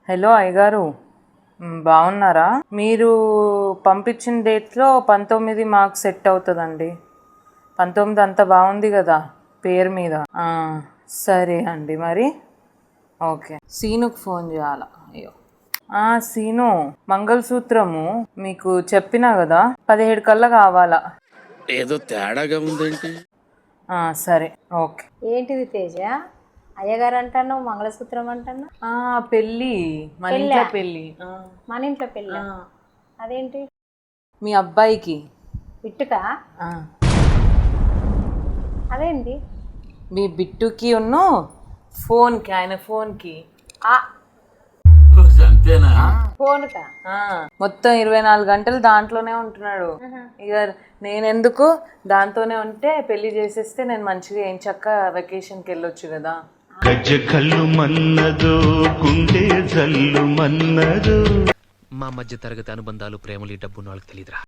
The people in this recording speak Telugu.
హలో అయ్యగారు, బాగున్నారా? మీరు పంపించిన డేట్లో 19 మాకు సెట్ అవుతుందండి. 19 అంతా బాగుంది కదా పేరు మీద. సరే అండి, మరి ఓకే. సీనుకు ఫోన్ చేయాలా? అయ్యో సీను, మంగళసూత్రము మీకు చెప్పినా కదా 17 కల్లా కావాలా. ఏదో తేడాగా ఉందేంటి? సరే ఓకే. ఏంటిది తేజ? అయ్యగారు అంటాను, మంగళసూత్రం అంటాను. పెళ్ళి, మన ఇంట్లో పెళ్ళి. మన ఇంట్లో పెళ్ళి? అదేంటి? మీ అబ్బాయికి బిట్టుకా? అదేంటి? మీ బిట్టుకి ఉన్ను ఫోన్కి, ఆయన ఫోన్కి. అంతేనా? ఫోన్కా? మొత్తం 24 గంటలు దాంట్లోనే ఉంటున్నాడు. ఇక నేనెందుకు, దాంతోనే ఉంటే పెళ్లి చేసేస్తే నేను మంచిగా ఏం చక్క వెకేషన్కి వెళ్ళొచ్చు కదా. గజ్జ కళ్ళు మన్నదో, గుండె జల్లు మన్నదో. మా మధ్య తరగతి అనుబంధాలు, ప్రేమలు, డబ్బున్న వాళ్ళకి తెలియదురా.